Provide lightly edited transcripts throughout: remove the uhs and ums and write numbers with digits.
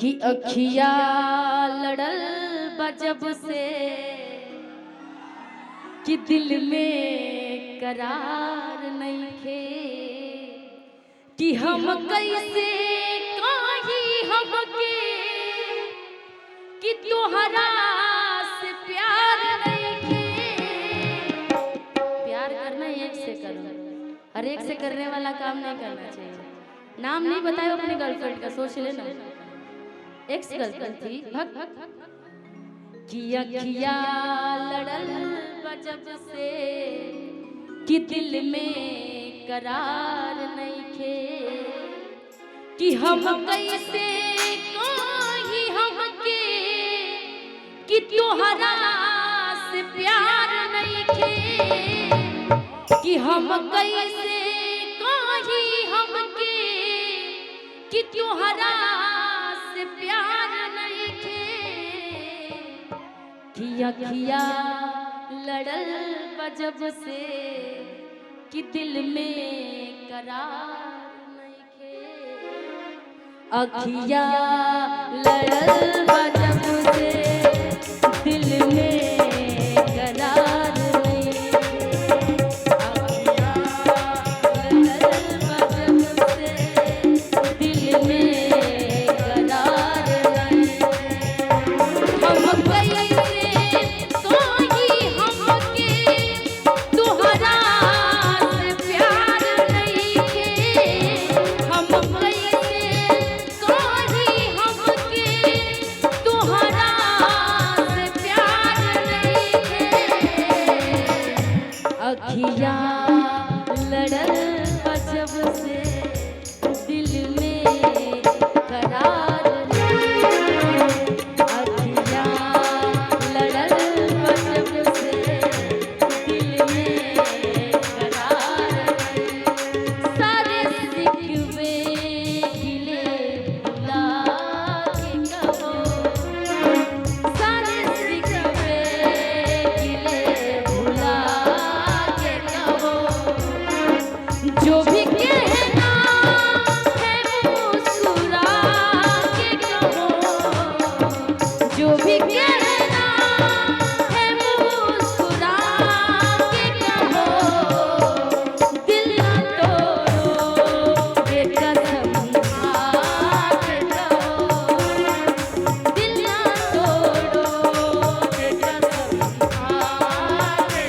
कि अखिया लड़ल बजब से कि दिल में करार नहीं थे कि हम कैसे कहीं हमके कि तोहरा से प्यार नहीं थे। प्यार करना एक से करो, हर एक से करने वाला काम नहीं करना चाहिए। नाम नहीं बताया अपने गर्लफ्रेंड का, सोच लेना एक्स गर्लफ्रेंड थी। कि अखिया लड़ल बजब से कि दिल में करार नहीं थे कि हम कैसे कहीं हमके कि तोहरा से प्यार नहीं थे कि हम कैसे कहीं हमके कि तोहरा से प्यार नहीं थे कि अखिया लड़ल बजब से कि दिल में करार नहीं थे। अखिया लड़ल बजब से दिल में करार नहीं थे। अखिया लड़ल बजब से दिल में अखिया लड़ल बजब से दिल में करार नहीं। अखिया लड़ल बजब से दिल में करार नहीं। सारे सिकवे गिले भुला के कहो, सारे सिकवे गिले भुला जो भी कहना है मुस्कुरा के कहो, जो भी कहना है मुस्कुरा के कहो। दिल ना तोड़ो ये कसम खा के कहो, दिल ना तोड़ो ये कसम खा के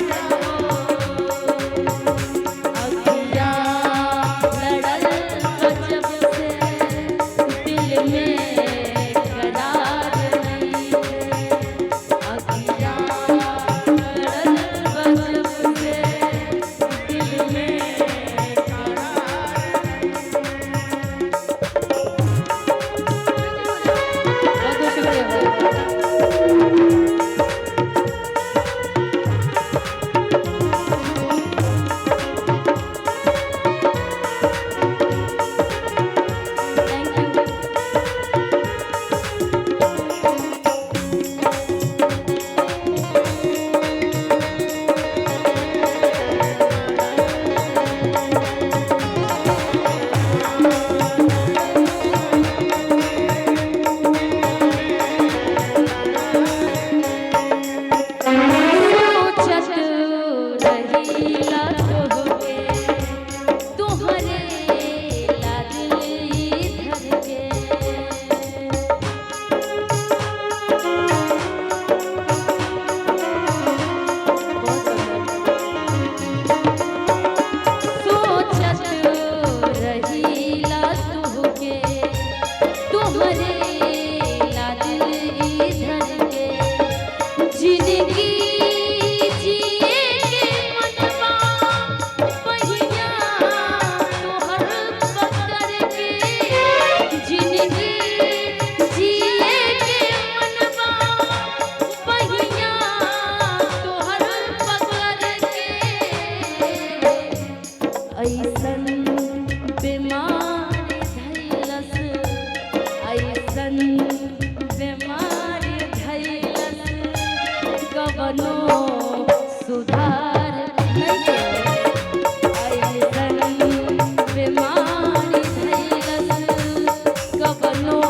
ऐसन बीमारी धैलस, ऐसन बीमारी धैलस कवनो सुधार नहीं। ऐसन बीमारी धैलस कवनो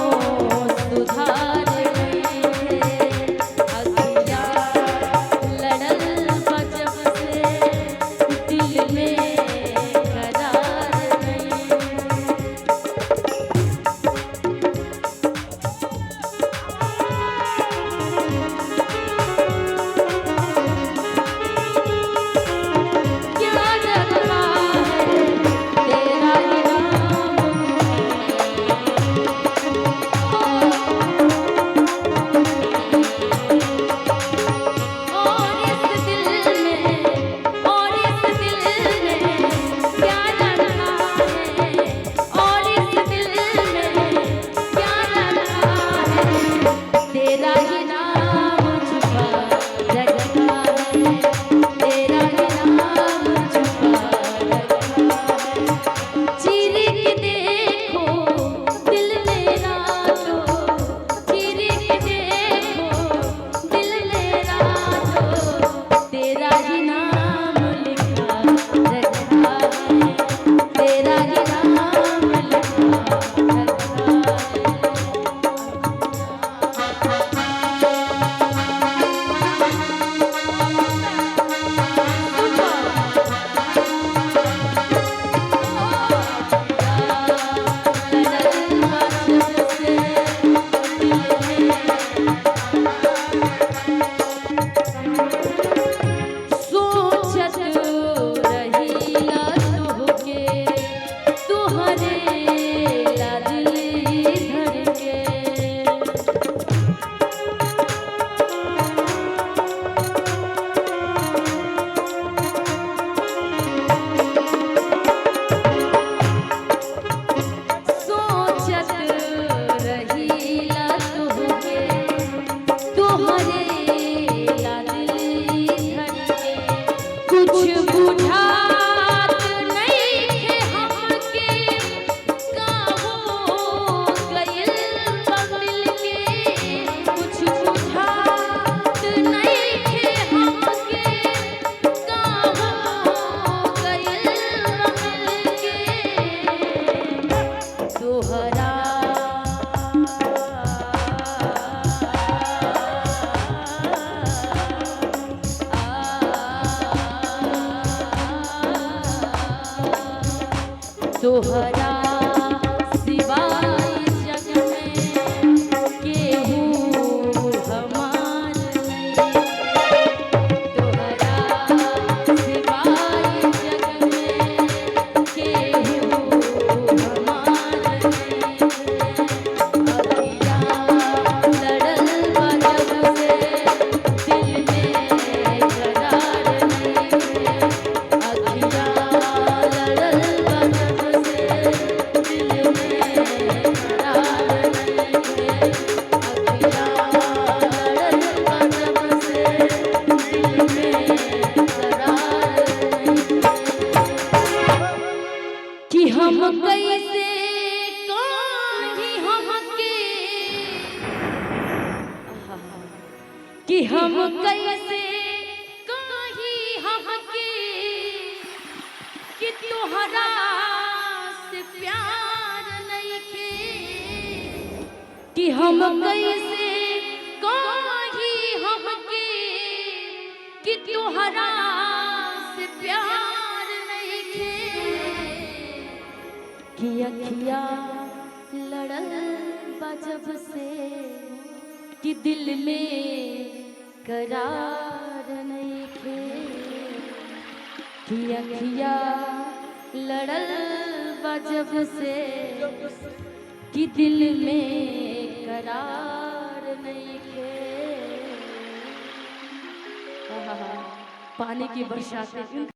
हम कैसे कहीं हमके कि तोहरा से प्यार नहीं खे, कि हम कैसे कहीं हमके कि तोहरा से प्यार नहीं खे, कि अखिया लड़ल बजब से कि दिल में करार नहीं खे, कि अखिया लड़ल बजब से कि दिल में करार नहीं खे। पानी की बरसातें